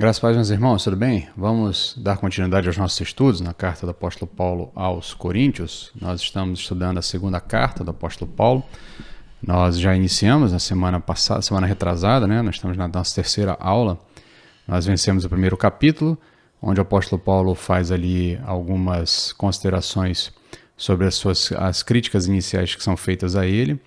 Graças a Deus, meus irmãos, tudo bem? Vamos dar continuidade aos nossos estudos na carta do apóstolo Paulo aos Coríntios. Nós estamos estudando a segunda carta do apóstolo Paulo. Nós já iniciamos na semana passada, semana retrasada, né? Nós estamos na nossa terceira aula. Nós vencemos o primeiro capítulo, onde o apóstolo Paulo faz ali algumas considerações sobre as críticas iniciais que são feitas a ele,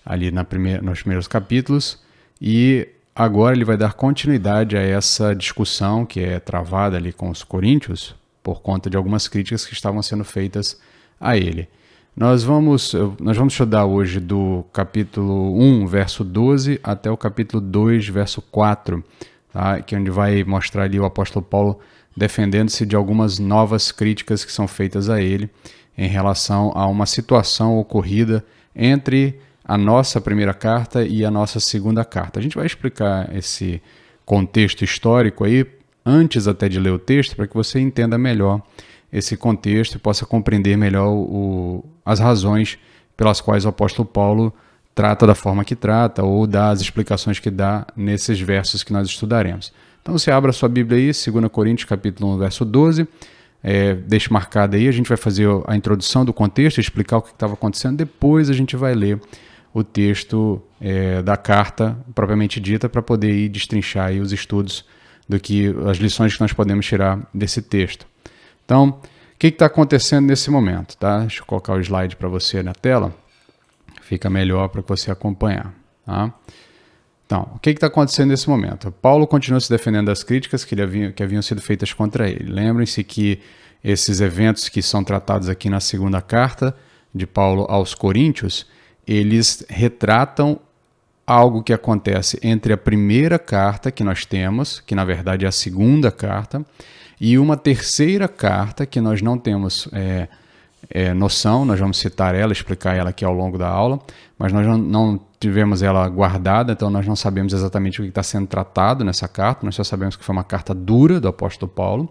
ali nos primeiros capítulos, e agora ele vai dar continuidade a essa discussão que é travada ali com os coríntios por conta de algumas críticas que estavam sendo feitas a ele. Nós vamos estudar hoje do capítulo 1, verso 12, até o capítulo 2, verso 4, tá? Que é onde vai mostrar ali o apóstolo Paulo defendendo-se de algumas novas críticas que são feitas a ele em relação a uma situação ocorrida entre a nossa primeira carta e a nossa segunda carta. A gente vai explicar esse contexto histórico aí, antes até de ler o texto, para que você entenda melhor esse contexto e possa compreender melhor as razões pelas quais o apóstolo Paulo trata da forma que trata ou dá as explicações que dá nesses versos que nós estudaremos. Então você abra a sua Bíblia aí, 2 Coríntios capítulo 1, verso 12, deixe marcado aí, a gente vai fazer a introdução do contexto, explicar o que estava acontecendo, depois a gente vai ler o texto da carta propriamente dita para poder ir destrinchar aí os estudos as lições que nós podemos tirar desse texto. Então, o que está acontecendo nesse momento? Tá? Deixa eu colocar o slide para você na tela, fica melhor para você acompanhar. Tá? Então, o que está acontecendo nesse momento? Paulo continua se defendendo das críticas que haviam sido feitas contra ele. Lembrem-se que esses eventos que são tratados aqui na segunda carta de Paulo aos Coríntios, eles retratam algo que acontece entre a primeira carta que nós temos, que na verdade é a segunda carta, e uma terceira carta que nós não temos noção, nós vamos citar ela, explicar ela aqui ao longo da aula, mas nós não tivemos ela guardada, então nós não sabemos exatamente o que está sendo tratado nessa carta, nós só sabemos que foi uma carta dura do apóstolo Paulo.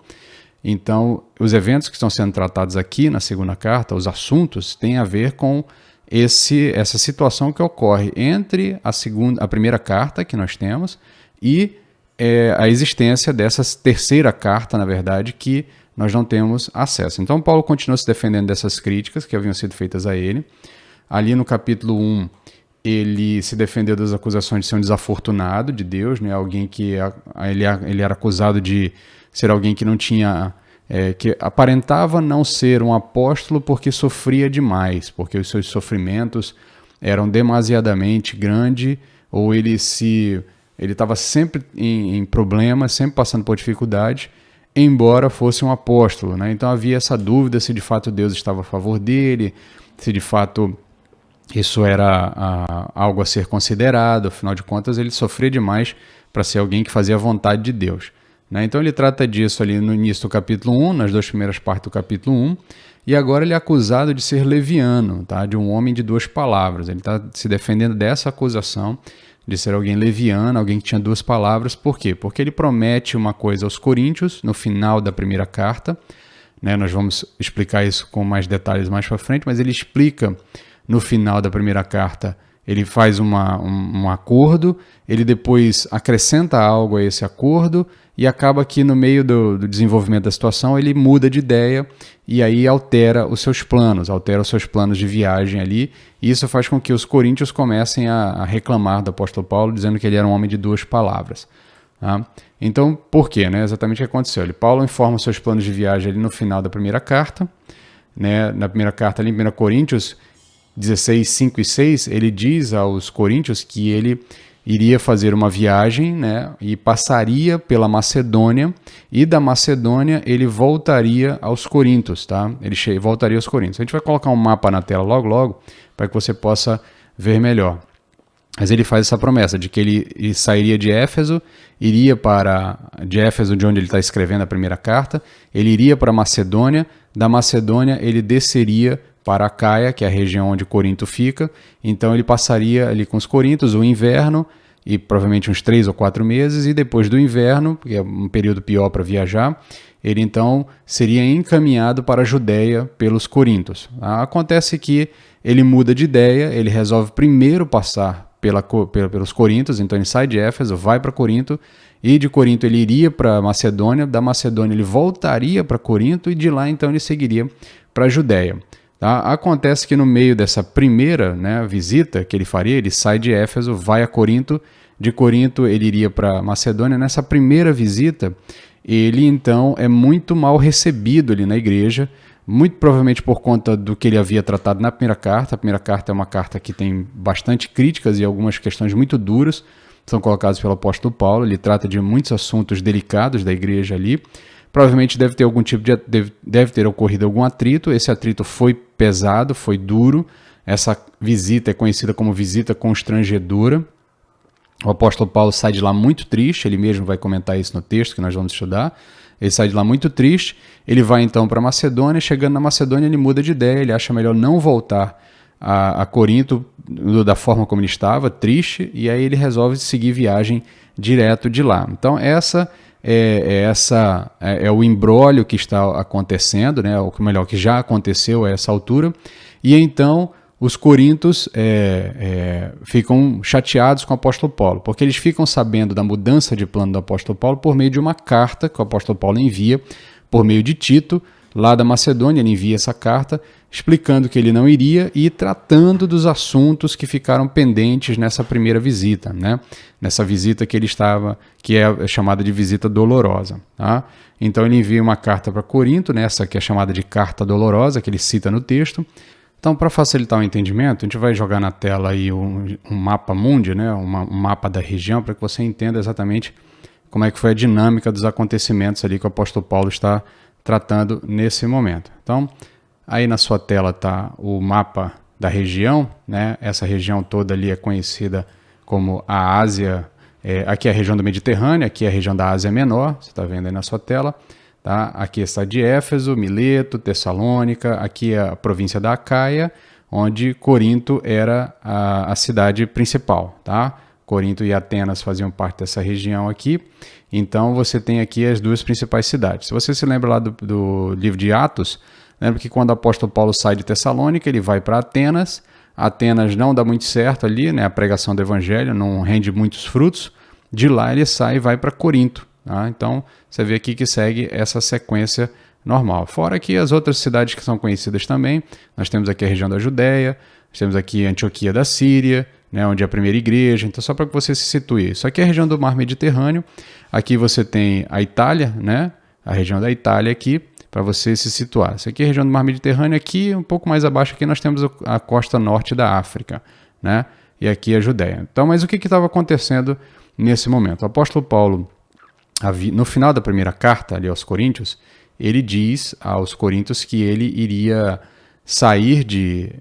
Então, os eventos que estão sendo tratados aqui na segunda carta, os assuntos, têm a ver com essa situação que ocorre entre a primeira carta que nós temos e a existência dessa terceira carta, na verdade, que nós não temos acesso. Então, Paulo continua se defendendo dessas críticas que haviam sido feitas a ele. Ali no capítulo 1, ele se defendeu das acusações de ser um desafortunado de Deus, né? Alguém que ele era acusado de ser alguém que não tinha... que aparentava não ser um apóstolo porque sofria demais, porque os seus sofrimentos eram demasiadamente grandes, ou ele estava sempre em problemas, sempre passando por dificuldades, embora fosse um apóstolo, né? Então havia essa dúvida se de fato Deus estava a favor dele, se de fato isso era algo a ser considerado, afinal de contas ele sofria demais para ser alguém que fazia a vontade de Deus. Então ele trata disso ali no início do capítulo 1, nas duas primeiras partes do capítulo 1, e agora ele é acusado de ser leviano, tá? De um homem de duas palavras. Ele está se defendendo dessa acusação de ser alguém leviano, alguém que tinha duas palavras. Por quê? Porque ele promete uma coisa aos coríntios no final da primeira carta, né? Nós vamos explicar isso com mais detalhes mais para frente, mas ele explica no final da primeira carta, ele faz um acordo, ele depois acrescenta algo a esse acordo e acaba que no meio do desenvolvimento da situação ele muda de ideia e aí altera os seus planos de viagem ali, e isso faz com que os coríntios comecem a reclamar do apóstolo Paulo, dizendo que ele era um homem de duas palavras. Tá? Então, por quê? Né? Exatamente o que aconteceu. Paulo informa os seus planos de viagem ali no final da primeira carta, né? Na primeira carta ali em 1 Coríntios 16, 5 e 6, ele diz aos coríntios que ele iria fazer uma viagem, né, e passaria pela Macedônia, e da Macedônia ele voltaria aos Coríntios, tá? Ele voltaria aos Coríntios. A gente vai colocar um mapa na tela logo, para que você possa ver melhor. Mas ele faz essa promessa de que ele sairia de Éfeso, de Éfeso, de onde ele está escrevendo a primeira carta, ele iria para a Macedônia, da Macedônia ele desceria para Acaia, que é a região onde Corinto fica, então ele passaria ali com os coríntios o inverno, e provavelmente uns 3 ou 4 meses, e depois do inverno, que é um período pior para viajar, ele então seria encaminhado para a Judéia pelos coríntios. Acontece que ele muda de ideia, ele resolve primeiro passar pelos Coríntios. Então ele sai de Éfeso, vai para Corinto, e de Corinto ele iria para Macedônia, da Macedônia ele voltaria para Corinto, e de lá então ele seguiria para a Judéia. Tá? Acontece que no meio dessa primeira, né, visita que ele faria, ele sai de Éfeso, vai a Corinto, de Corinto ele iria para Macedônia. Nessa primeira visita, ele então é muito mal recebido ali na igreja, muito provavelmente por conta do que ele havia tratado na primeira carta. A primeira carta é uma carta que tem bastante críticas e algumas questões muito duras, são colocadas pelo apóstolo Paulo. Ele trata de muitos assuntos delicados da igreja ali. Provavelmente deve ter algum tipo deve ter ocorrido algum atrito. Esse atrito foi pesado, foi duro. Essa visita é conhecida como visita constrangedora. O apóstolo Paulo sai de lá muito triste, ele mesmo vai comentar isso no texto que nós vamos estudar. Ele sai de lá muito triste, ele vai então para Macedônia. Chegando na Macedônia ele muda de ideia, ele acha melhor não voltar a Corinto da forma como ele estava, triste, e aí ele resolve seguir viagem direto de lá. Então essa é o imbróglio que está acontecendo, né? Ou melhor, que já aconteceu a essa altura, e então os coríntios ficam chateados com o apóstolo Paulo, porque eles ficam sabendo da mudança de plano do apóstolo Paulo por meio de uma carta que o apóstolo Paulo envia por meio de Tito, lá da Macedônia. Ele envia essa carta explicando que ele não iria e tratando dos assuntos que ficaram pendentes nessa primeira visita, né? Nessa visita que ele estava, que é chamada de visita dolorosa. Tá? Então ele envia uma carta para Corinto, nessa que é chamada de carta dolorosa, que ele cita no texto. Então, para facilitar o entendimento, a gente vai jogar na tela aí um mapa mundi, né? Um mapa da região, para que você entenda exatamente como é que foi a dinâmica dos acontecimentos ali que o apóstolo Paulo está tratando nesse momento. Então, aí na sua tela está o mapa da região, né? Essa região toda ali é conhecida como a Ásia, aqui é a região do Mediterrâneo, aqui é a região da Ásia Menor, você está vendo aí na sua tela. Tá? Aqui está de Éfeso, Mileto, Tessalônica, aqui é a província da Acaia, onde Corinto era a cidade principal. Tá? Corinto e Atenas faziam parte dessa região aqui, então você tem aqui as duas principais cidades. Se você se lembra lá do livro de Atos, lembra que quando o apóstolo Paulo sai de Tessalônica, ele vai para Atenas. Atenas não dá muito certo ali, né? A pregação do evangelho não rende muitos frutos. De lá ele sai e vai para Corinto. Tá? Então você vê aqui que segue essa sequência normal. Fora que as outras cidades que são conhecidas também, nós temos aqui a região da Judéia, nós temos aqui Antioquia da Síria, né, onde é a primeira igreja. Então só para que você se situe, isso aqui é a região do Mar Mediterrâneo. Aqui você tem a Itália, né, a região da Itália aqui, para você se situar. Isso aqui é a região do Mar Mediterrâneo. Aqui um pouco mais abaixo aqui nós temos a costa norte da África, né, e aqui a Judéia. Então, mas o que estava acontecendo nesse momento? O apóstolo Paulo, no final da primeira carta ali aos Coríntios, ele diz aos Coríntios que ele iria sair de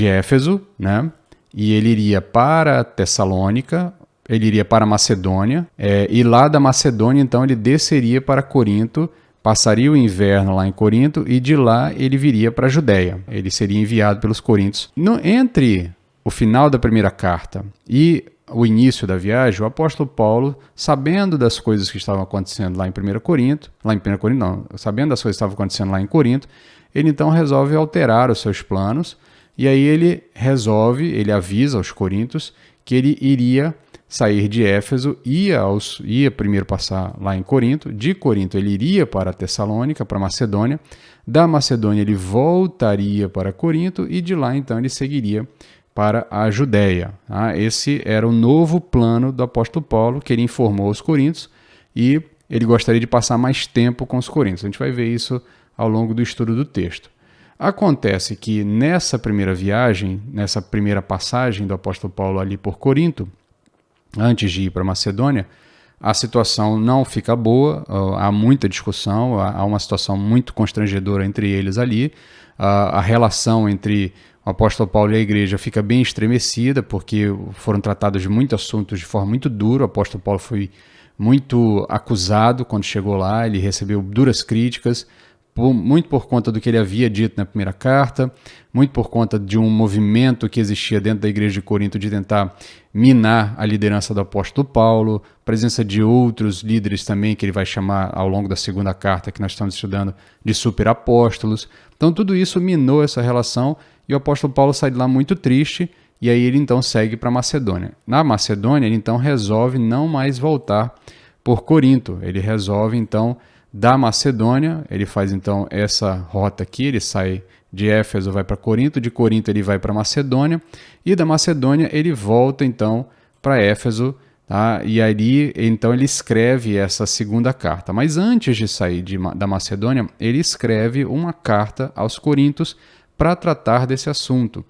Éfeso, né? E ele iria para Tessalônica, ele iria para Macedônia, e lá da Macedônia então ele desceria para Corinto, passaria o inverno lá em Corinto e de lá ele viria para a Judéia. Ele seria enviado pelos Coríntios. Entre o final da primeira carta e o início da viagem, o apóstolo Paulo, sabendo das coisas que estavam acontecendo lá em 1 Corinto, sabendo das coisas que estavam acontecendo lá em Corinto, ele então resolve alterar os seus planos, e aí ele avisa aos coríntios que ele iria sair de Éfeso, ia primeiro passar lá em Corinto, de Corinto ele iria para Tessalônica, para Macedônia, da Macedônia ele voltaria para Corinto, e de lá então ele seguiria para a Judéia. Tá? Esse era o novo plano do apóstolo Paulo, que ele informou aos coríntios, e ele gostaria de passar mais tempo com os coríntios. A gente vai ver isso ao longo do estudo do texto. Acontece que nessa primeira viagem, nessa primeira passagem do apóstolo Paulo ali por Corinto, antes de ir para Macedônia, a situação não fica boa, há muita discussão, há uma situação muito constrangedora entre eles ali, a relação entre o apóstolo Paulo e a igreja fica bem estremecida, porque foram tratados de muitos assuntos de forma muito dura. O apóstolo Paulo foi muito acusado quando chegou lá, ele recebeu duras críticas, muito por conta do que ele havia dito na primeira carta, muito por conta de um movimento que existia dentro da igreja de Corinto de tentar minar a liderança do apóstolo Paulo, presença de outros líderes também, que ele vai chamar ao longo da segunda carta que nós estamos estudando de superapóstolos. Então tudo isso minou essa relação, e o apóstolo Paulo sai de lá muito triste, e aí ele então segue para Macedônia. Na Macedônia, ele então resolve não mais voltar por Corinto, ele resolve então da Macedônia, ele faz então essa rota aqui, ele sai de Éfeso, vai para Corinto, de Corinto ele vai para Macedônia, e da Macedônia ele volta então para Éfeso, tá? E ali então ele escreve essa segunda carta. Mas antes de sair da Macedônia, ele escreve uma carta aos Coríntios para tratar desse assunto.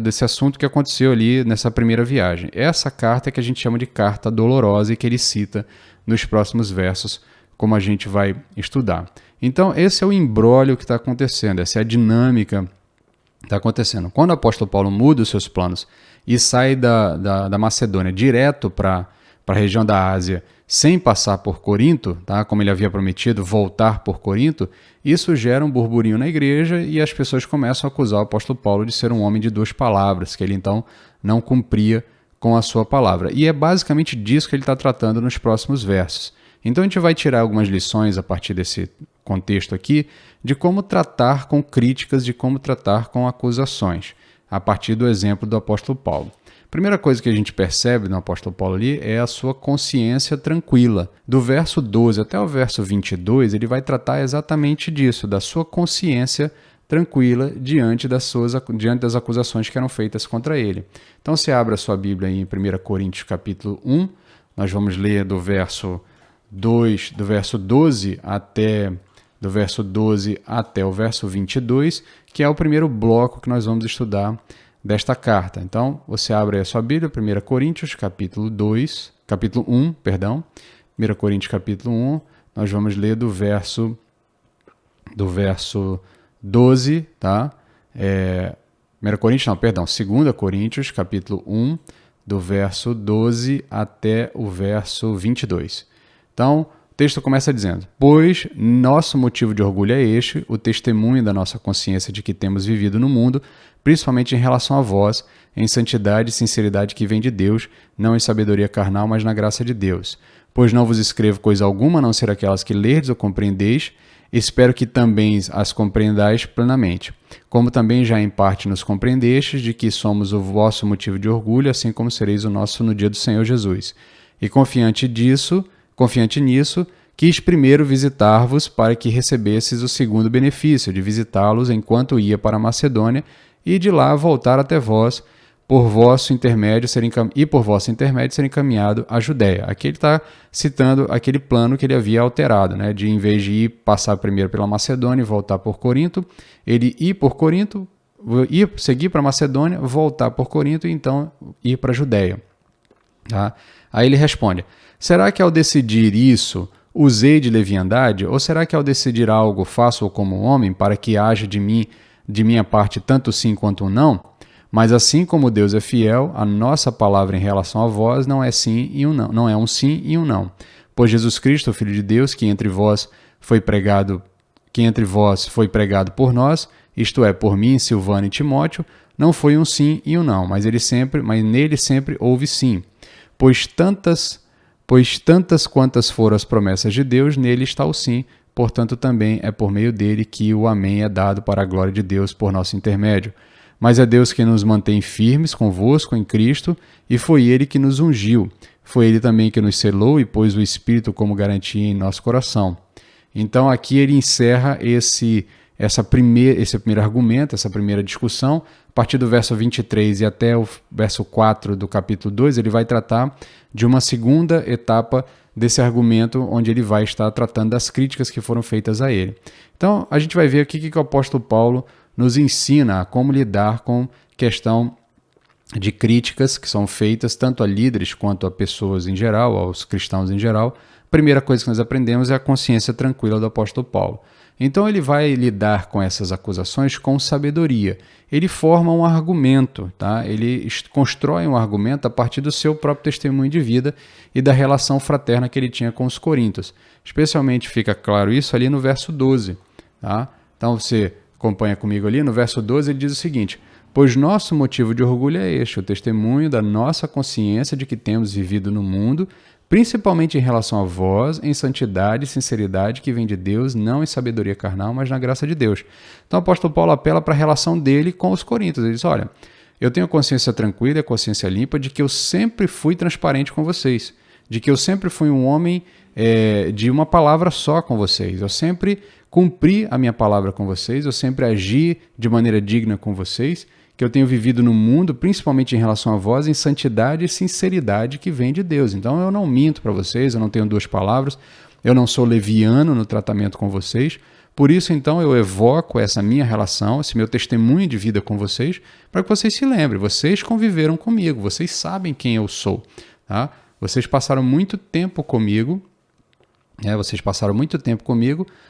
Desse assunto que aconteceu ali nessa primeira viagem. Essa carta é que a gente chama de carta dolorosa e que ele cita nos próximos versos, como a gente vai estudar. Então, esse é o imbróglio que está acontecendo, essa é a dinâmica que está acontecendo. Quando o apóstolo Paulo muda os seus planos e sai da Macedônia direto para a região da Ásia, sem passar por Corinto, tá? Como ele havia prometido, voltar por Corinto, isso gera um burburinho na igreja e as pessoas começam a acusar o apóstolo Paulo de ser um homem de duas palavras, que ele então não cumpria com a sua palavra. E é basicamente disso que ele está tratando nos próximos versos. Então a gente vai tirar algumas lições a partir desse contexto aqui de como tratar com críticas, de como tratar com acusações, a partir do exemplo do apóstolo Paulo. Primeira coisa que a gente percebe no apóstolo Paulo ali é a sua consciência tranquila. Do verso 12 até o verso 22, ele vai tratar exatamente disso, da sua consciência tranquila diante das acusações que eram feitas contra ele. Então, você abre a sua Bíblia aí em 1 Coríntios capítulo 1, nós vamos ler do verso 12 até o verso 22, que é o primeiro bloco que nós vamos estudar desta carta. Então, você abre a sua Bíblia, 1 Coríntios, capítulo 1, 1 Coríntios, capítulo 1, nós vamos ler do verso 12, tá? 2 Coríntios, capítulo 1, do verso 12 até o verso 22. Então, o texto começa dizendo: pois nosso motivo de orgulho é este, o testemunho da nossa consciência de que temos vivido no mundo, principalmente em relação a vós, em santidade e sinceridade que vem de Deus, não em sabedoria carnal, mas na graça de Deus. Pois não vos escrevo coisa alguma, a não ser aquelas que lerdes ou compreendeis, espero que também as compreendais plenamente. Como também já em parte nos compreendestes, de que somos o vosso motivo de orgulho, assim como sereis o nosso no dia do Senhor Jesus. E confiante nisso, quis primeiro visitar-vos para que recebesseis o segundo benefício, de visitá-los enquanto ia para a Macedônia, e de lá voltar até vós, por vosso intermédio ser encaminhado à Judéia. Aqui ele está citando aquele plano que ele havia alterado, né? De em vez de passar primeiro pela Macedônia e voltar por Corinto, ele ir por Corinto, seguir para a Macedônia, voltar por Corinto e então ir para a Judéia. Tá? Aí ele responde: será que ao decidir isso usei de leviandade, ou será que ao decidir algo faço-o como homem, para que haja de minha parte tanto sim quanto um não? Mas assim como Deus é fiel, a nossa palavra em relação a vós não é sim e um não, não é um sim e um não. Pois Jesus Cristo, o Filho de Deus, que entre vós foi pregado por nós, isto é, por mim, Silvano e Timóteo, não foi um sim e um não, mas nele sempre houve sim. Pois tantas quantas foram as promessas de Deus, nele está o sim, portanto também é por meio dele que o amém é dado para a glória de Deus por nosso intermédio. Mas é Deus que nos mantém firmes convosco em Cristo, e foi Ele que nos ungiu. Foi Ele também que nos selou e pôs o Espírito como garantia em nosso coração. Então aqui ele encerra esse primeiro argumento, essa primeira discussão. A partir do verso 23 e até o verso 4 do capítulo 2, ele vai tratar de uma segunda etapa desse argumento, onde ele vai estar tratando das críticas que foram feitas a ele. Então a gente vai ver aqui que o apóstolo Paulo nos ensina a como lidar com questão de críticas que são feitas tanto a líderes quanto a pessoas em geral, aos cristãos em geral. A primeira coisa que nós aprendemos é a consciência tranquila do apóstolo Paulo. Então ele vai lidar com essas acusações com sabedoria. Ele forma um argumento, tá? Ele constrói um argumento a partir do seu próprio testemunho de vida e da relação fraterna que ele tinha com os coríntios. Especialmente fica claro isso ali no verso 12. Tá? Então você acompanha comigo ali, no verso 12 ele diz o seguinte: pois nosso motivo de orgulho é este, o testemunho da nossa consciência de que temos vivido no mundo, principalmente em relação a vós, em santidade e sinceridade que vem de Deus, não em sabedoria carnal, mas na graça de Deus. Então o apóstolo Paulo apela para a relação dele com os coríntios. Ele diz: olha, eu tenho a consciência tranquila, a consciência limpa de que eu sempre fui transparente com vocês, de que eu sempre fui um homem de uma palavra só com vocês. Eu sempre cumpri a minha palavra com vocês, eu sempre agi de maneira digna com vocês, que eu tenho vivido no mundo, principalmente em relação a vós, em santidade e sinceridade que vem de Deus. Então eu não minto para vocês, eu não tenho duas palavras, eu não sou leviano no tratamento com vocês. Por isso, então, eu evoco essa minha relação, esse meu testemunho de vida com vocês, para que vocês se lembrem. Vocês conviveram comigo, vocês sabem quem eu sou. Tá? Vocês passaram muito tempo comigo,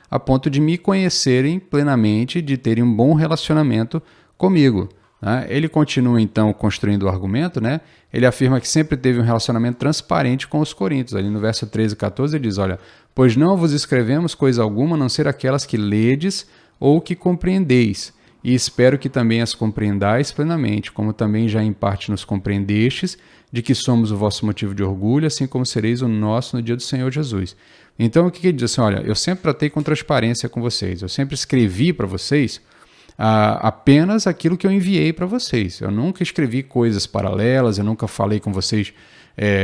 a ponto de me conhecerem plenamente, de terem um bom relacionamento comigo. Tá? Ele continua, então, construindo o argumento, né? Ele afirma que sempre teve um relacionamento transparente com os coríntios. Ali no verso 13 e 14 ele diz, olha, pois não vos escrevemos coisa alguma, a não ser aquelas que ledes ou que compreendeis, e espero que também as compreendais plenamente, como também já em parte nos compreendestes, de que somos o vosso motivo de orgulho, assim como sereis o nosso no dia do Senhor Jesus. Então, o que ele diz assim, olha, eu sempre tratei com transparência com vocês, eu sempre escrevi para vocês apenas aquilo que eu enviei para vocês. Eu nunca escrevi coisas paralelas, eu nunca falei com vocês,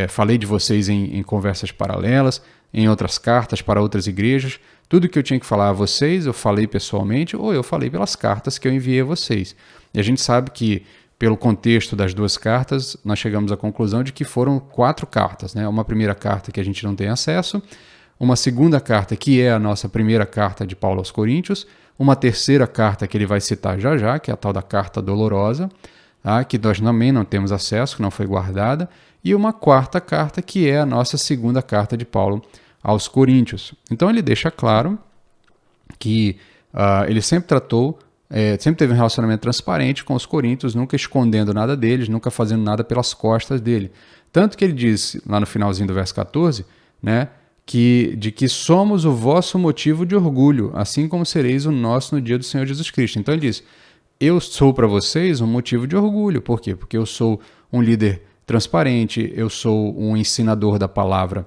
falei de vocês em conversas paralelas, em outras cartas para outras igrejas. Tudo que eu tinha que falar a vocês, eu falei pessoalmente ou eu falei pelas cartas que eu enviei a vocês. E a gente sabe que, pelo contexto das duas cartas, nós chegamos à conclusão de que foram 4 cartas, né? Uma primeira carta que a gente não tem acesso, uma segunda carta que é a nossa primeira carta de Paulo aos Coríntios, uma terceira carta que ele vai citar já já, que é a tal da carta dolorosa, que nós também não temos acesso, que não foi guardada, e uma quarta carta que é a nossa segunda carta de Paulo aos Coríntios. Então ele deixa claro que ele sempre sempre teve um relacionamento transparente com os coríntios, nunca escondendo nada deles, nunca fazendo nada pelas costas dele. Tanto que ele diz lá no finalzinho do verso 14, né, de que somos o vosso motivo de orgulho, assim como sereis o nosso no dia do Senhor Jesus Cristo. Então ele diz, eu sou para vocês um motivo de orgulho. Por quê? Porque eu sou um líder transparente, eu sou um ensinador da palavra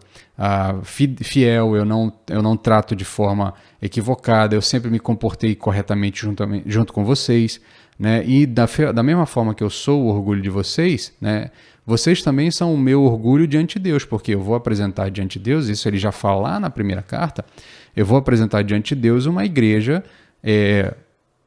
fiel, eu não trato de forma equivocada, eu sempre me comportei corretamente junto com vocês, né? E da mesma forma que eu sou o orgulho de vocês, né? Vocês também são o meu orgulho diante de Deus, porque eu vou apresentar diante de Deus, isso ele já fala lá na primeira carta, eu vou apresentar diante de Deus uma igreja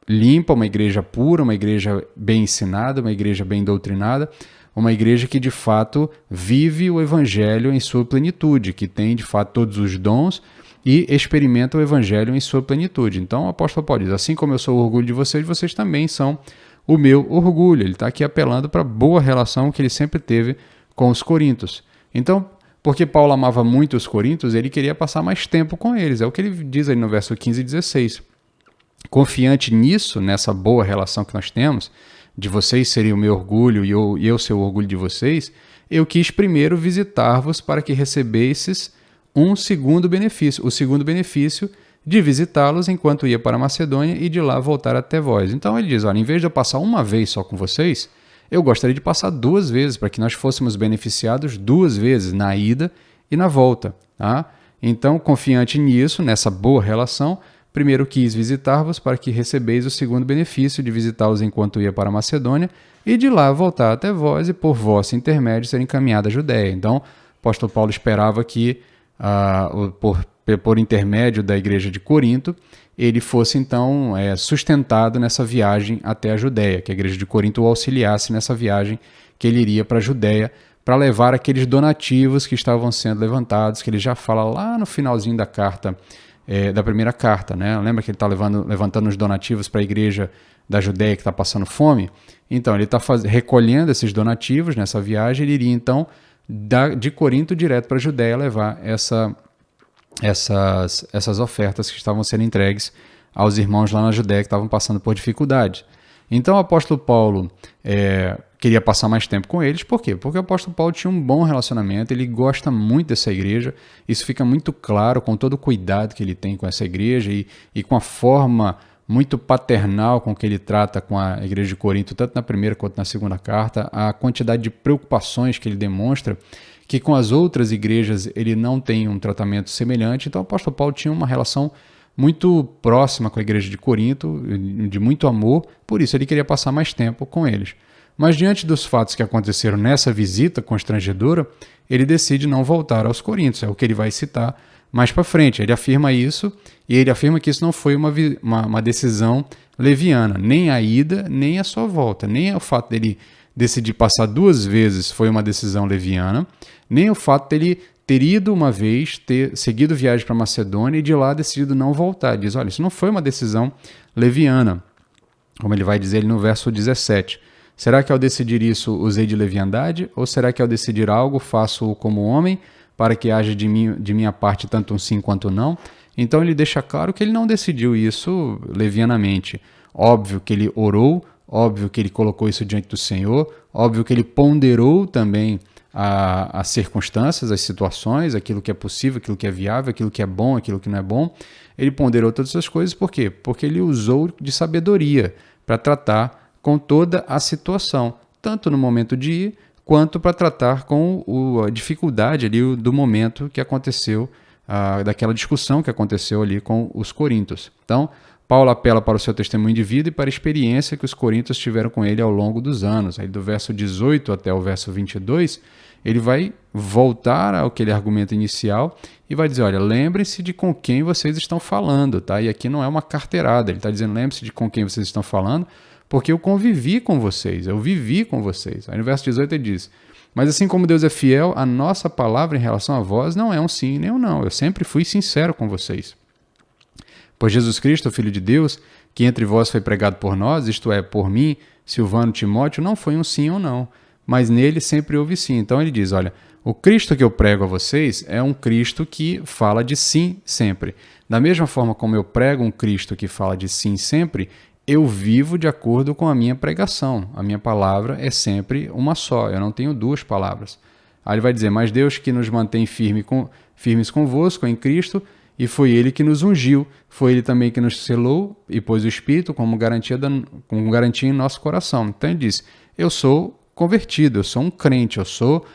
limpa, uma igreja pura, uma igreja bem ensinada, uma igreja bem doutrinada, uma igreja que de fato vive o evangelho em sua plenitude, que tem de fato todos os dons e experimenta o evangelho em sua plenitude. Então o apóstolo Paulo diz, assim como eu sou o orgulho de vocês, vocês também são o meu orgulho. Ele está aqui apelando para a boa relação que ele sempre teve com os coríntios. Então, porque Paulo amava muito os coríntios, ele queria passar mais tempo com eles. É o que ele diz aí no verso 15 e 16. Confiante nisso, nessa boa relação que nós temos, de vocês serem o meu orgulho e eu ser o orgulho de vocês, eu quis primeiro visitar-vos para que recebesses um segundo benefício. O segundo benefício de visitá-los enquanto ia para a Macedônia e de lá voltar até vós. Então ele diz, olha, em vez de eu passar uma vez só com vocês, eu gostaria de passar 2 vezes, para que nós fôssemos beneficiados 2 vezes, na ida e na volta. Tá? Então, confiante nisso, nessa boa relação, primeiro quis visitar-vos para que recebeis o segundo benefício de visitá-los enquanto ia para a Macedônia e de lá voltar até vós e por vosso intermédio ser encaminhada à Judéia. Então, o apóstolo Paulo esperava que, por intermédio da igreja de Corinto, ele fosse então sustentado nessa viagem até a Judéia, que a igreja de Corinto o auxiliasse nessa viagem que ele iria para a Judéia, para levar aqueles donativos que estavam sendo levantados, que ele já fala lá no finalzinho da carta, da primeira carta, né? Lembra que ele está levantando os donativos para a igreja da Judéia que está passando fome? Então, ele está recolhendo esses donativos nessa viagem, ele iria então de Corinto direto para a Judéia levar essas ofertas que estavam sendo entregues aos irmãos lá na Judéia que estavam passando por dificuldade. Então o apóstolo Paulo queria passar mais tempo com eles. Por quê? Porque o apóstolo Paulo tinha um bom relacionamento, ele gosta muito dessa igreja, isso fica muito claro com todo o cuidado que ele tem com essa igreja e com a forma muito paternal com que ele trata com a igreja de Corinto, tanto na primeira quanto na segunda carta, a quantidade de preocupações que ele demonstra, que com as outras igrejas ele não tem um tratamento semelhante. Então o apóstolo Paulo tinha uma relação muito próxima com a igreja de Corinto, de muito amor, por isso ele queria passar mais tempo com eles. Mas diante dos fatos que aconteceram nessa visita constrangedora, ele decide não voltar aos Coríntios, é o que ele vai citar mais para frente. Ele afirma isso, e ele afirma que isso não foi uma decisão leviana, nem a ida, nem a sua volta, nem o fato dele decidir passar 2 vezes foi uma decisão leviana, nem o fato dele ter ido uma vez, ter seguido viagem para Macedônia e de lá decidido não voltar. Ele diz, olha, isso não foi uma decisão leviana, como ele vai dizer ali no verso 17. Será que ao decidir isso usei de leviandade? Ou será que ao decidir algo faço-o como homem, para que haja de minha parte tanto um sim quanto um não? Então ele deixa claro que ele não decidiu isso levianamente. Óbvio que ele orou, óbvio que ele colocou isso diante do Senhor, óbvio que ele ponderou também as circunstâncias, as situações, aquilo que é possível, aquilo que é viável, aquilo que é bom, aquilo que não é bom. Ele ponderou todas essas coisas, por quê? Porque ele usou de sabedoria para tratar com toda a situação, tanto no momento de ir, quanto para tratar com a dificuldade ali do momento que aconteceu, daquela discussão que aconteceu ali com os coríntios. Então, Paulo apela para o seu testemunho de vida e para a experiência que os coríntios tiveram com ele ao longo dos anos. Aí do verso 18 até o verso 22, ele vai voltar ao aquele argumento inicial e vai dizer, olha, lembrem-se de com quem vocês estão falando, tá? E aqui não é uma carteirada, ele está dizendo, lembre-se de com quem vocês estão falando, porque eu convivi com vocês, eu vivi com vocês. Aí no verso 18 ele diz, mas assim como Deus é fiel, a nossa palavra em relação a vós não é um sim nem um não, eu sempre fui sincero com vocês. Pois Jesus Cristo, o Filho de Deus, que entre vós foi pregado por nós, isto é, por mim, Silvano, Timóteo, não foi um sim ou não, mas nele sempre houve sim. Então ele diz, olha, o Cristo que eu prego a vocês é um Cristo que fala de sim sempre. Da mesma forma como eu prego um Cristo que fala de sim sempre, eu vivo de acordo com a minha pregação. A minha palavra é sempre uma só, eu não tenho 2 palavras. Aí ele vai dizer, mas Deus que nos mantém firmes convosco em Cristo, e foi ele que nos ungiu, foi ele também que nos selou e pôs o Espírito como garantia em nosso coração. Então ele diz, eu sou convertido, eu sou um crente, eu sou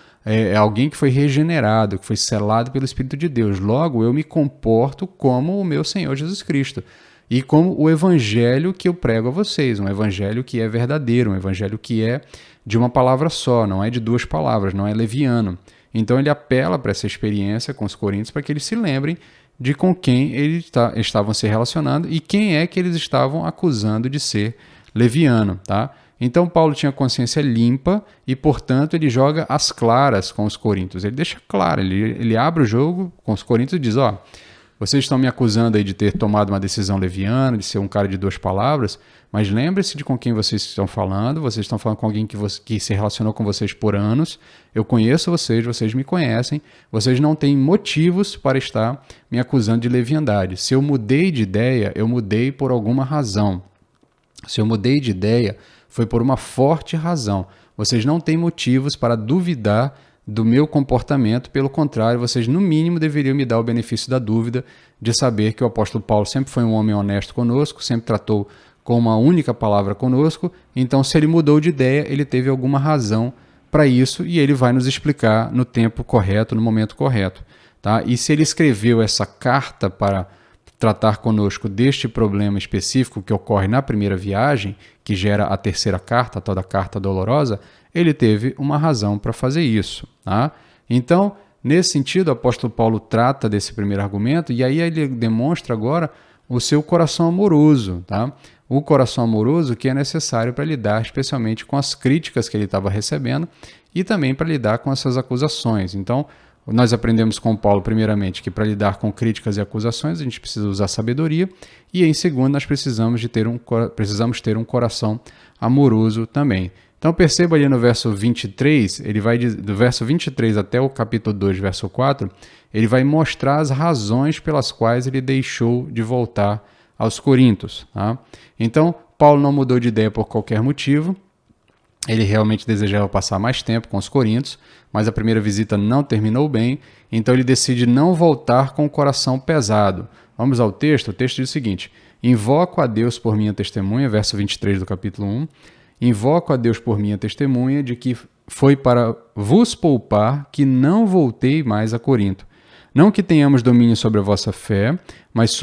alguém que foi regenerado, que foi selado pelo Espírito de Deus. Logo, eu me comporto como o meu Senhor Jesus Cristo e como o evangelho que eu prego a vocês, um evangelho que é verdadeiro, um evangelho que é de uma palavra só, não é de 2 palavras, não é leviano. Então ele apela para essa experiência com os coríntios para que eles se lembrem de com quem eles estavam se relacionando e quem é que eles estavam acusando de ser leviano, tá? Então Paulo tinha consciência limpa e, portanto, ele joga às claras com os coríntios. Ele deixa claro, ele abre o jogo com os coríntios e diz, vocês estão me acusando aí de ter tomado uma decisão leviana, de ser um cara de 2 palavras, mas lembre-se de com quem vocês estão falando com alguém que se relacionou com vocês por anos, eu conheço vocês me conhecem, vocês não têm motivos para estar me acusando de leviandade. Se eu mudei de ideia, eu mudei por alguma razão. Se eu mudei de ideia, foi por uma forte razão. Vocês não têm motivos para duvidar do meu comportamento, pelo contrário, vocês no mínimo deveriam me dar o benefício da dúvida de saber que o apóstolo Paulo sempre foi um homem honesto conosco, sempre tratou com uma única palavra conosco, então se ele mudou de ideia, ele teve alguma razão para isso e ele vai nos explicar no tempo correto, no momento correto. Tá? E se ele escreveu essa carta para tratar conosco deste problema específico que ocorre na primeira viagem, que gera a terceira carta, a tal da carta dolorosa, ele teve uma razão para fazer isso. Tá? Então, nesse sentido, o apóstolo Paulo trata desse primeiro argumento e aí ele demonstra agora o seu coração amoroso, tá? O coração amoroso que é necessário para lidar especialmente com as críticas que ele estava recebendo e também para lidar com essas acusações. Então, nós aprendemos com Paulo, primeiramente, que para lidar com críticas e acusações a gente precisa usar sabedoria e, em segundo, nós precisamos ter um coração amoroso também. Então perceba ali no verso 23, ele vai do verso 23 até o capítulo 2, verso 4, ele vai mostrar as razões pelas quais ele deixou de voltar aos Coríntios. Tá? Então, Paulo não mudou de ideia por qualquer motivo, ele realmente desejava passar mais tempo com os coríntios, mas a primeira visita não terminou bem, então ele decide não voltar com o coração pesado. Vamos ao texto, o texto diz o seguinte, invoco a Deus por minha testemunha, verso 23 do capítulo 1, invoco a Deus por minha testemunha de que foi para vos poupar que não voltei mais a Corinto. Não que tenhamos domínio sobre a vossa fé, mas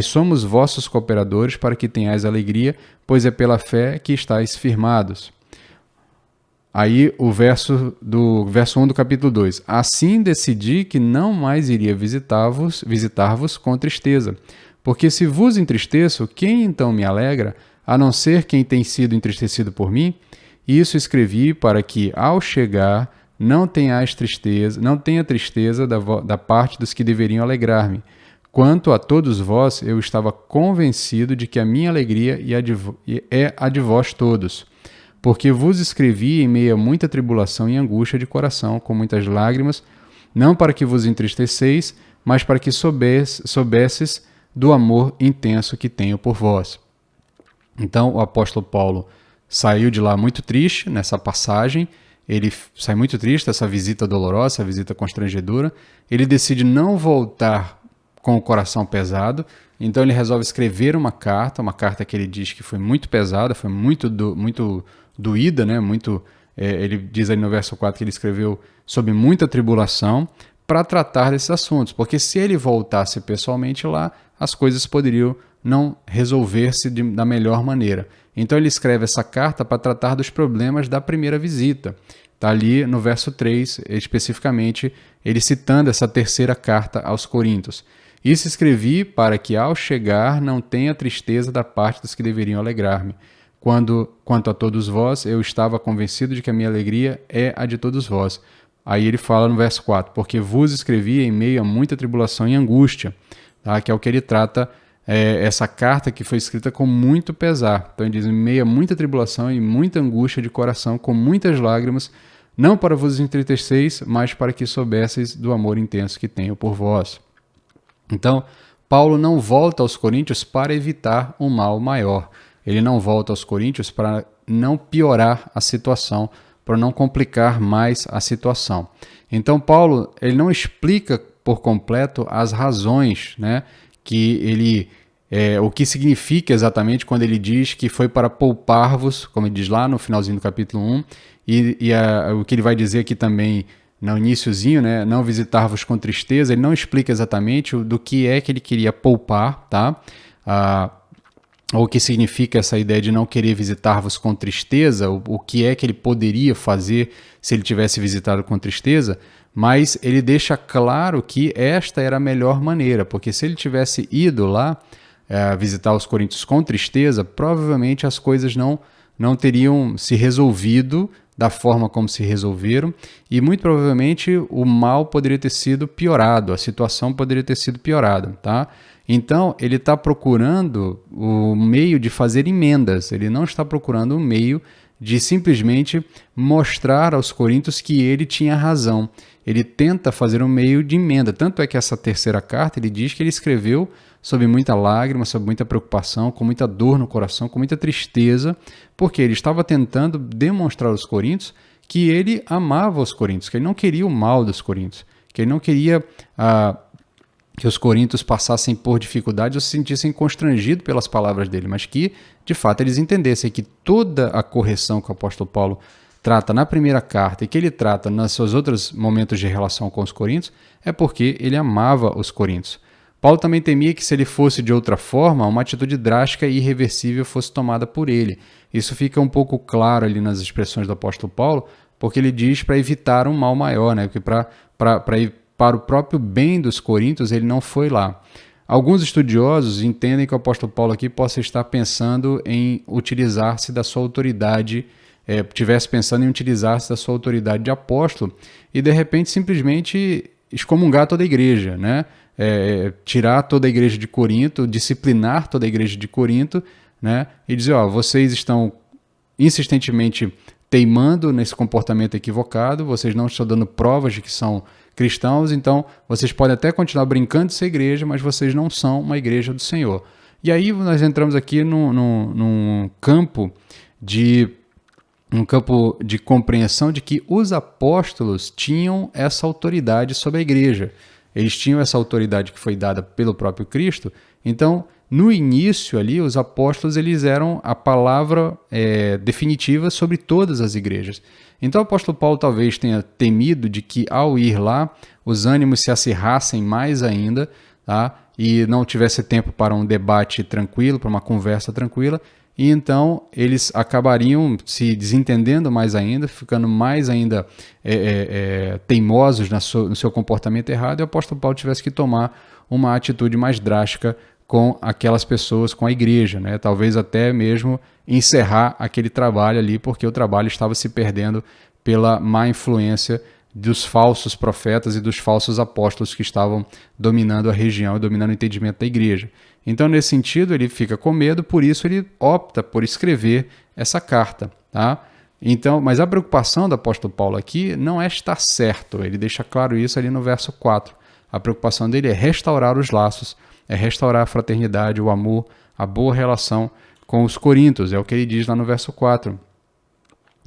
somos vossos cooperadores para que tenhais alegria, pois é pela fé que estáis firmados. Aí o verso 1 do capítulo 2. Assim decidi que não mais iria visitar-vos com tristeza. Porque se vos entristeço, quem então me alegra, a não ser quem tem sido entristecido por mim? Isso escrevi para que, ao chegar, não tenha tristeza da parte dos que deveriam alegrar-me. Quanto a todos vós, eu estava convencido de que a minha alegria é a de vós todos. Porque vos escrevi em meio a muita tribulação e angústia de coração, com muitas lágrimas, não para que vos entristeceis, mas para que soubesses do amor intenso que tenho por vós. Então, o apóstolo Paulo saiu de lá muito triste nessa passagem, ele sai muito triste dessa visita dolorosa, essa visita constrangedora, ele decide não voltar com o coração pesado, então ele resolve escrever uma carta que ele diz que foi muito pesada, foi muito doída, né? Ele diz aí no verso 4 que ele escreveu sob muita tribulação para tratar desses assuntos, porque se ele voltasse pessoalmente lá, as coisas poderiam não resolver-se da melhor maneira. Então ele escreve essa carta para tratar dos problemas da primeira visita. Está ali no verso 3, especificamente, ele citando essa terceira carta aos Coríntios. Isso escrevi para que, ao chegar, não tenha tristeza da parte dos que deveriam alegrar-me. Quanto a todos vós, eu estava convencido de que a minha alegria é a de todos vós. Aí ele fala no verso 4, porque vos escrevi em meio a muita tribulação e angústia, tá? Que é o que ele trata, essa carta que foi escrita com muito pesar. Então ele diz, em meio a muita tribulação e muita angústia de coração, com muitas lágrimas, não para vos entristeceis, mas para que soubesseis do amor intenso que tenho por vós. Então, Paulo não volta aos Coríntios para evitar um mal maior. Ele não volta aos Coríntios para não piorar a situação, para não complicar mais a situação. Então, Paulo ele não explica por completo as razões, né, o que significa exatamente quando ele diz que foi para poupar-vos, como ele diz lá no finalzinho do capítulo 1, o que ele vai dizer aqui também no iniciozinho, né, não visitar-vos com tristeza, ele não explica exatamente do que é que ele queria poupar, tá? Ou o que significa essa ideia de não querer visitar-vos com tristeza, o que é que ele poderia fazer se ele tivesse visitado com tristeza, mas ele deixa claro que esta era a melhor maneira, porque se ele tivesse ido lá visitar os Coríntios com tristeza, provavelmente as coisas não teriam se resolvido da forma como se resolveram, e muito provavelmente o mal poderia ter sido piorado, a situação poderia ter sido piorada, tá? Então, ele está procurando o meio de fazer emendas, ele não está procurando um meio de simplesmente mostrar aos coríntios que ele tinha razão. Ele tenta fazer um meio de emenda, tanto é que essa terceira carta, ele diz que ele escreveu sob muita lágrima, sob muita preocupação, com muita dor no coração, com muita tristeza, porque ele estava tentando demonstrar aos coríntios que ele amava os coríntios, que ele não queria o mal dos coríntios, que ele não queria que os coríntios passassem por dificuldade ou se sentissem constrangidos pelas palavras dele, mas que, de fato, eles entendessem que toda a correção que o apóstolo Paulo trata na primeira carta e que ele trata nos seus outros momentos de relação com os coríntios é porque ele amava os coríntios. Paulo também temia que, se ele fosse de outra forma, uma atitude drástica e irreversível fosse tomada por ele. Isso fica um pouco claro ali nas expressões do apóstolo Paulo, porque ele diz para evitar um mal maior, né? Porque para o próprio bem dos coríntios, ele não foi lá. Alguns estudiosos entendem que o apóstolo Paulo aqui possa estar pensando em utilizar-se da sua autoridade, tivesse pensando em utilizar-se da sua autoridade de apóstolo e, de repente, simplesmente excomungar toda a igreja, né? Tirar toda a igreja de Corinto, disciplinar toda a igreja de Corinto, né? E dizer, vocês estão insistentemente teimando nesse comportamento equivocado, vocês não estão dando provas de que são cristãos, então vocês podem até continuar brincando de ser igreja, mas vocês não são uma igreja do Senhor. E aí nós entramos aqui num campo de compreensão de que os apóstolos tinham essa autoridade sobre a igreja. Eles tinham essa autoridade que foi dada pelo próprio Cristo. Então, no início ali, os apóstolos eles eram a palavra definitiva sobre todas as igrejas. Então, o apóstolo Paulo talvez tenha temido de que, ao ir lá, os ânimos se acirrassem mais ainda, tá? E não tivesse tempo para um debate tranquilo, para uma conversa tranquila. e então eles acabariam se desentendendo mais ainda, ficando mais ainda teimosos no seu comportamento errado, e o apóstolo Paulo tivesse que tomar uma atitude mais drástica com aquelas pessoas, com a igreja, né? Talvez até mesmo encerrar aquele trabalho ali, porque o trabalho estava se perdendo pela má influência dos falsos profetas e dos falsos apóstolos que estavam dominando a região e dominando o entendimento da igreja. Então, nesse sentido, ele fica com medo, por isso ele opta por escrever essa carta, tá? Então, mas a preocupação do apóstolo Paulo aqui não é estar certo, ele deixa claro isso ali no verso 4. A preocupação dele é restaurar os laços, é restaurar a fraternidade, o amor, a boa relação com os coríntios, é o que ele diz lá no verso 4.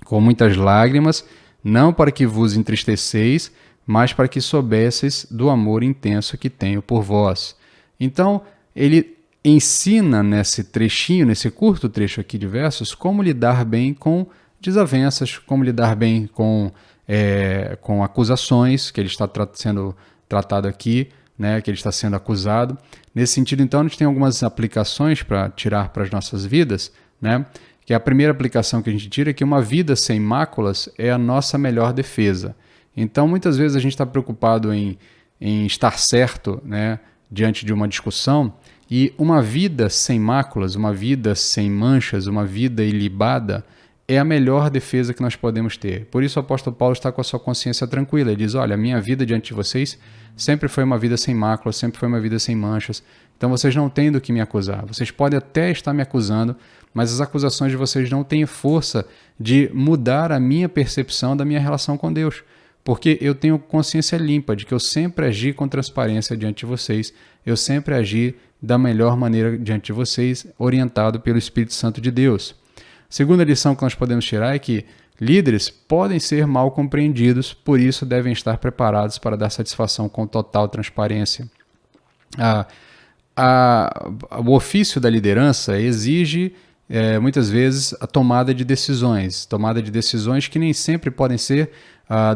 Com muitas lágrimas, não para que vos entristeceis, mas para que soubesseis do amor intenso que tenho por vós. Então, ele ensina nesse trechinho, nesse curto trecho aqui de versos, como lidar bem com desavenças, como lidar bem com acusações, que ele está sendo tratado aqui, né, que ele está sendo acusado. Nesse sentido, então, a gente tem algumas aplicações para tirar para as nossas vidas, né? Que a primeira aplicação que a gente tira é que uma vida sem máculas é a nossa melhor defesa. Então, muitas vezes a gente está preocupado em estar certo, né, diante de uma discussão, e uma vida sem máculas, uma vida sem manchas, uma vida ilibada é a melhor defesa que nós podemos ter. Por isso o apóstolo Paulo está com a sua consciência tranquila. Ele diz, olha, a minha vida diante de vocês sempre foi uma vida sem máculas, sempre foi uma vida sem manchas. Então vocês não têm do que me acusar. Vocês podem até estar me acusando, mas as acusações de vocês não têm força de mudar a minha percepção da minha relação com Deus. Porque eu tenho consciência limpa de que eu sempre agi com transparência diante de vocês, eu sempre agi da melhor maneira diante de vocês, orientado pelo Espírito Santo de Deus. A segunda lição que nós podemos tirar é que líderes podem ser mal compreendidos, por isso devem estar preparados para dar satisfação com total transparência. O ofício da liderança exige muitas vezes a tomada de decisões que nem sempre podem ser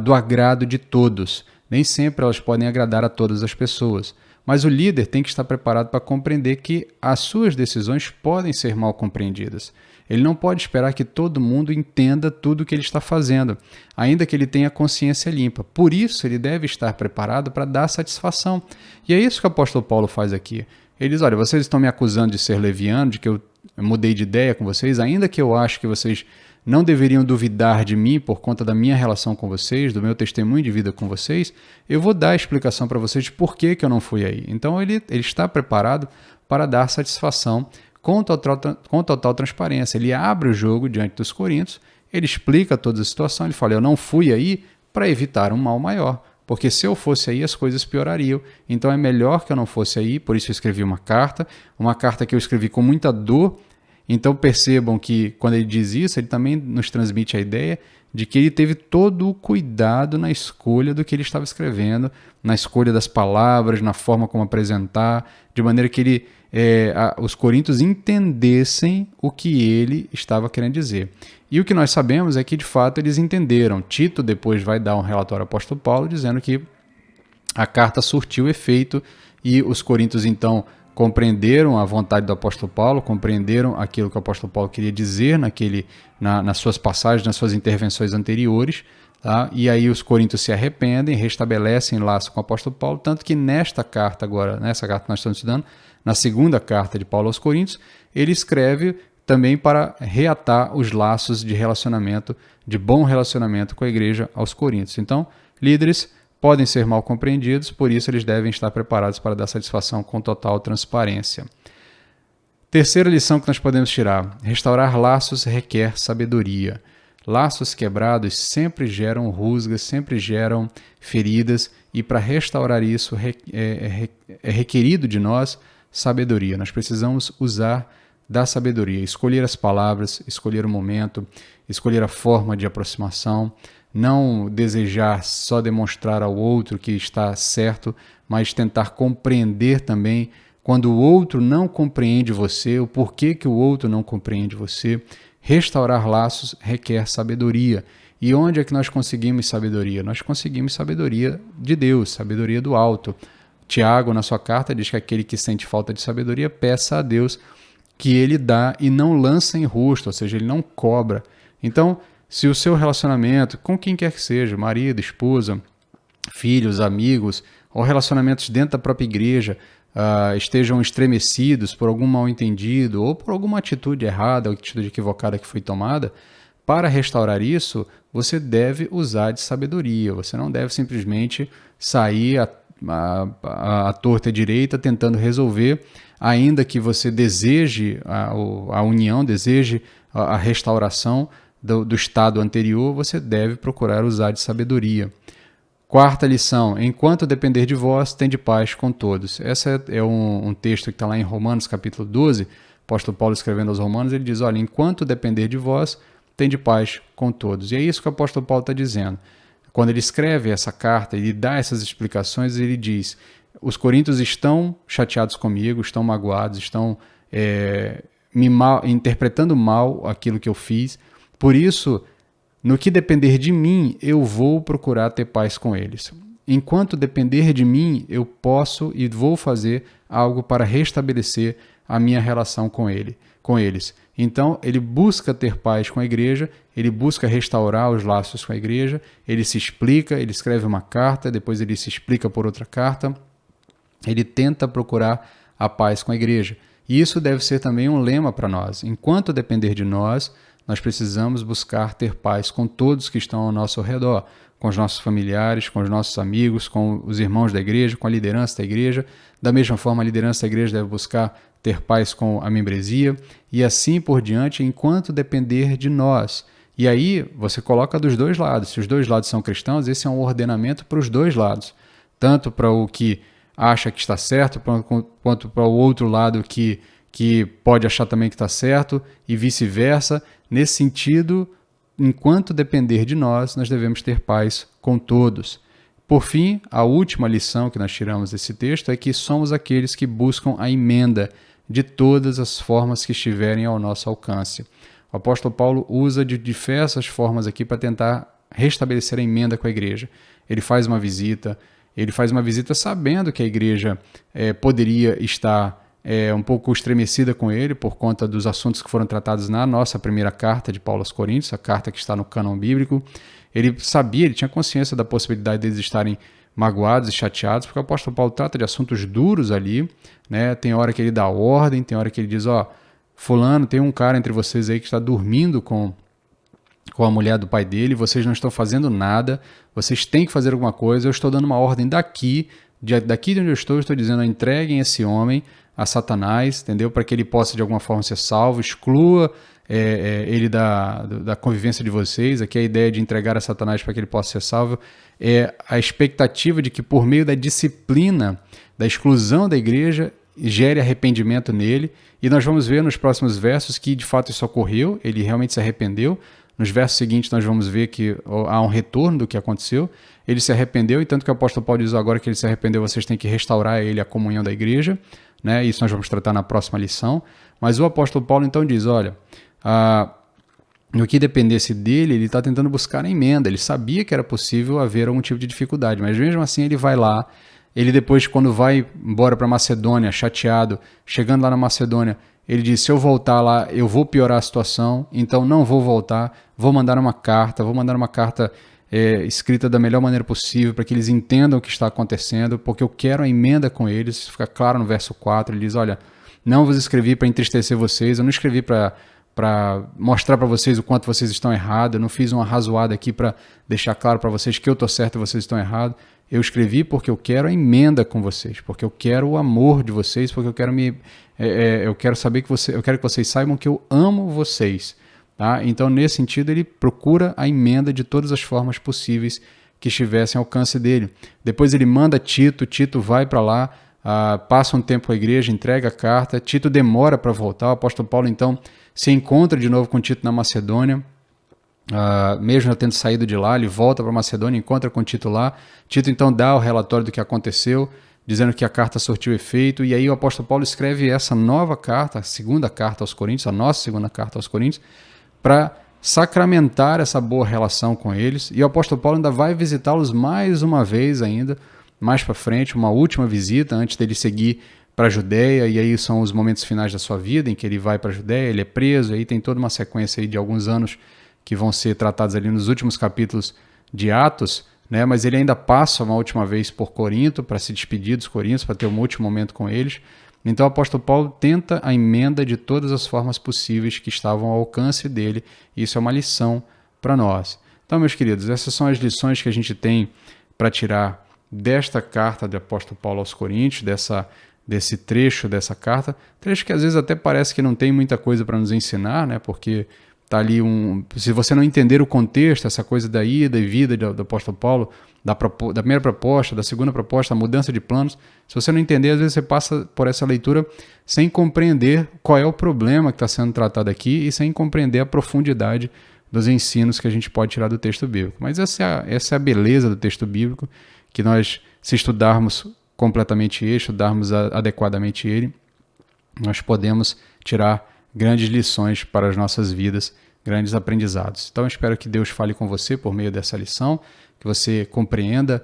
do agrado de todos, nem sempre elas podem agradar a todas as pessoas. Mas o líder tem que estar preparado para compreender que as suas decisões podem ser mal compreendidas. Ele não pode esperar que todo mundo entenda tudo o que ele está fazendo, ainda que ele tenha consciência limpa. Por isso, ele deve estar preparado para dar satisfação. E é isso que o apóstolo Paulo faz aqui. Ele diz, olha, vocês estão me acusando de ser leviano, de que eu mudei de ideia com vocês, ainda que eu acho que vocês não deveriam duvidar de mim por conta da minha relação com vocês, do meu testemunho de vida com vocês, eu vou dar a explicação para vocês de por que eu não fui aí. Então ele está preparado para dar satisfação com total transparência. Ele abre o jogo diante dos coríntios, ele explica toda a situação, ele fala, eu não fui aí para evitar um mal maior, porque se eu fosse aí as coisas piorariam, então é melhor que eu não fosse aí, por isso eu escrevi uma carta que eu escrevi com muita dor. Então percebam que quando ele diz isso, ele também nos transmite a ideia de que ele teve todo o cuidado na escolha do que ele estava escrevendo, na escolha das palavras, na forma como apresentar, de maneira que os coríntios entendessem o que ele estava querendo dizer. E o que nós sabemos é que, de fato, eles entenderam. Tito depois vai dar um relatório ao apóstolo Paulo dizendo que a carta surtiu efeito e os coríntios, então, compreenderam a vontade do apóstolo Paulo, compreenderam aquilo que o apóstolo Paulo queria dizer nas suas passagens, nas suas intervenções anteriores, tá? E aí os coríntios se arrependem, restabelecem laço com o apóstolo Paulo, tanto que nessa carta que nós estamos estudando, na segunda carta de Paulo aos Coríntios, ele escreve também para reatar os laços de relacionamento, de bom relacionamento com a igreja aos Coríntios. Então, líderes podem ser mal compreendidos, por isso eles devem estar preparados para dar satisfação com total transparência. Terceira lição que nós podemos tirar: restaurar laços requer sabedoria. Laços quebrados sempre geram rusgas, sempre geram feridas, e para restaurar isso é requerido de nós sabedoria. Nós precisamos usar da sabedoria, escolher as palavras, escolher o momento, escolher a forma de aproximação, não desejar só demonstrar ao outro que está certo, mas tentar compreender também quando o outro não compreende você, o porquê que o outro não compreende você. Restaurar laços requer sabedoria. E onde é que nós conseguimos sabedoria? Nós conseguimos sabedoria de Deus, sabedoria do alto. Tiago, na sua carta, diz que aquele que sente falta de sabedoria, peça a Deus, que ele dá e não lança em rosto, ou seja, ele não cobra. Então, se o seu relacionamento, com quem quer que seja, marido, esposa, filhos, amigos, ou relacionamentos dentro da própria igreja, estejam estremecidos por algum mal-entendido ou por alguma atitude errada ou atitude equivocada que foi tomada, para restaurar isso, você deve usar de sabedoria. Você não deve simplesmente sair à torta e à direita tentando resolver, ainda que você deseje a união, deseje a restauração do estado anterior, você deve procurar usar de sabedoria. Quarta lição: enquanto depender de vós, tende paz com todos. Esse é um texto que está lá em Romanos capítulo 12, apóstolo Paulo escrevendo aos Romanos, ele diz, olha, enquanto depender de vós, tende paz com todos. E é isso que o apóstolo Paulo está dizendo. Quando ele escreve essa carta, ele dá essas explicações, ele diz, os coríntios estão chateados comigo, estão magoados, estão interpretando mal aquilo que eu fiz, por isso, no que depender de mim, eu vou procurar ter paz com eles. Enquanto depender de mim, eu posso e vou fazer algo para restabelecer a minha relação com eles. Então, ele busca ter paz com a igreja, ele busca restaurar os laços com a igreja, ele se explica, ele escreve uma carta, depois ele se explica por outra carta, ele tenta procurar a paz com a igreja. E isso deve ser também um lema para nós. Enquanto depender de nós, nós precisamos buscar ter paz com todos que estão ao nosso redor, com os nossos familiares, com os nossos amigos, com os irmãos da igreja, com a liderança da igreja. Da mesma forma, a liderança da igreja deve buscar ter paz com a membresia e assim por diante, enquanto depender de nós. E aí você coloca dos dois lados. Se os dois lados são cristãos, esse é um ordenamento para os dois lados. Tanto para o que acha que está certo, quanto para o outro lado que pode achar também que está certo e vice-versa. Nesse sentido, enquanto depender de nós, nós devemos ter paz com todos. Por fim, a última lição que nós tiramos desse texto é que somos aqueles que buscam a emenda de todas as formas que estiverem ao nosso alcance. O apóstolo Paulo usa de diversas formas aqui para tentar restabelecer a emenda com a igreja. Ele faz uma visita sabendo que a igreja poderia estar um pouco estremecida com ele por conta dos assuntos que foram tratados na nossa primeira carta de Paulo aos Coríntios, a carta que está no cânon bíblico. Ele sabia, ele tinha consciência da possibilidade deles estarem magoados e chateados, porque o apóstolo Paulo trata de assuntos duros ali, né? Tem hora que ele dá ordem, tem hora que ele diz, fulano, tem um cara entre vocês aí que está dormindo com a mulher do pai dele, vocês não estão fazendo nada, vocês têm que fazer alguma coisa, eu estou dando uma ordem daqui de onde eu estou dizendo, entreguem esse homem a Satanás, entendeu? Para que ele possa de alguma forma ser salvo, exclua ele da convivência de vocês. Aqui a ideia de entregar a Satanás para que ele possa ser salvo é a expectativa de que por meio da disciplina, da exclusão da igreja, gere arrependimento nele, e nós vamos ver nos próximos versos que de fato isso ocorreu, ele realmente se arrependeu. Nos versos seguintes nós vamos ver que há um retorno do que aconteceu, ele se arrependeu, e tanto que o apóstolo Paulo diz agora que ele se arrependeu, vocês têm que restaurar a ele a comunhão da igreja, né? Isso nós vamos tratar na próxima lição. Mas o apóstolo Paulo então diz, olha, no que dependesse dele, ele está tentando buscar a emenda, ele sabia que era possível haver algum tipo de dificuldade, mas mesmo assim ele vai lá, ele depois quando vai embora para Macedônia, chateado, chegando lá na Macedônia, ele diz, se eu voltar lá, eu vou piorar a situação, então não vou voltar, vou mandar uma carta escrita da melhor maneira possível, para que eles entendam o que está acontecendo, porque eu quero a emenda com eles. Isso fica claro no verso 4, ele diz, olha, não vos escrevi para entristecer vocês, eu não escrevi para mostrar para vocês o quanto vocês estão errados, eu não fiz uma arrazoada aqui para deixar claro para vocês que eu estou certo e vocês estão errados. Eu escrevi porque eu quero a emenda com vocês, porque eu quero o amor de vocês, porque eu quero saber eu quero que vocês saibam que eu amo vocês. Tá? Então, nesse sentido, ele procura a emenda de todas as formas possíveis que estivessem ao alcance dele. Depois ele manda Tito vai para lá, passa um tempo com a igreja, entrega a carta, Tito demora para voltar, o apóstolo Paulo então se encontra de novo com Tito na Macedônia, mesmo já tendo saído de lá, ele volta para Macedônia, encontra com Tito lá, Tito então dá o relatório do que aconteceu, dizendo que a carta surtiu efeito, e aí o apóstolo Paulo escreve essa nova carta, a segunda carta aos Coríntios, a nossa segunda carta aos Coríntios, para sacramentar essa boa relação com eles, e o apóstolo Paulo ainda vai visitá-los mais uma vez ainda, mais para frente, uma última visita, antes dele seguir para a Judéia, e aí são os momentos finais da sua vida, em que ele vai para a Judéia, ele é preso, e aí tem toda uma sequência aí de alguns anos que vão ser tratados ali nos últimos capítulos de Atos, né? Mas ele ainda passa uma última vez por Corinto, para se despedir dos coríntios, para ter um último momento com eles. Então o apóstolo Paulo tenta a emenda de todas as formas possíveis que estavam ao alcance dele, e isso é uma lição para nós. Então, meus queridos, essas são as lições que a gente tem para tirar desta carta do apóstolo Paulo aos Coríntios, desse trecho dessa carta, trecho que às vezes até parece que não tem muita coisa para nos ensinar, né? Porque tá ali se você não entender o contexto, essa coisa da ida e vida do apóstolo Paulo, da primeira proposta, da segunda proposta, a mudança de planos, se você não entender, às vezes você passa por essa leitura sem compreender qual é o problema que está sendo tratado aqui e sem compreender a profundidade dos ensinos que a gente pode tirar do texto bíblico. Mas essa é a beleza do texto bíblico, que nós, se estudarmos completamente ele, estudarmos adequadamente ele, nós podemos tirar grandes lições para as nossas vidas, grandes aprendizados. Então eu espero que Deus fale com você por meio dessa lição, que você compreenda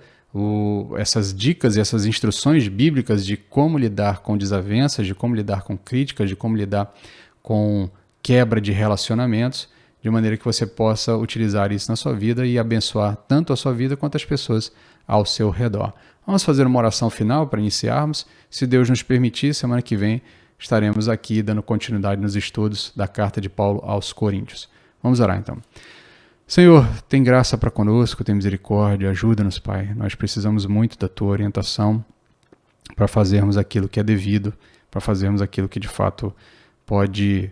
essas dicas e essas instruções bíblicas de como lidar com desavenças, de como lidar com críticas, de como lidar com quebra de relacionamentos, de maneira que você possa utilizar isso na sua vida e abençoar tanto a sua vida quanto as pessoas ao seu redor. Vamos fazer uma oração final para iniciarmos. Se Deus nos permitir, semana que vem estaremos aqui dando continuidade nos estudos da carta de Paulo aos Coríntios. Vamos orar então. Senhor, tem graça para conosco, tem misericórdia, ajuda-nos, Pai. Nós precisamos muito da Tua orientação para fazermos aquilo que é devido, para fazermos aquilo que de fato pode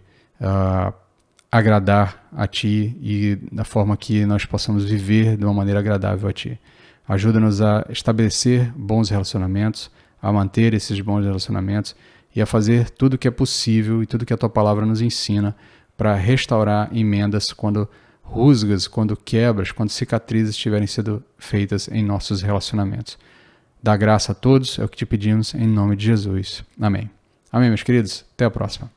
agradar a Ti e da forma que nós possamos viver de uma maneira agradável a Ti. Ajuda-nos a estabelecer bons relacionamentos, a manter esses bons relacionamentos e a fazer tudo o que é possível e tudo o que a Tua Palavra nos ensina para restaurar emendas quando rusgas, quando quebras, quando cicatrizes estiverem sendo feitas em nossos relacionamentos. Dá graça a todos, é o que te pedimos em nome de Jesus. Amém. Amém, meus queridos. Até a próxima.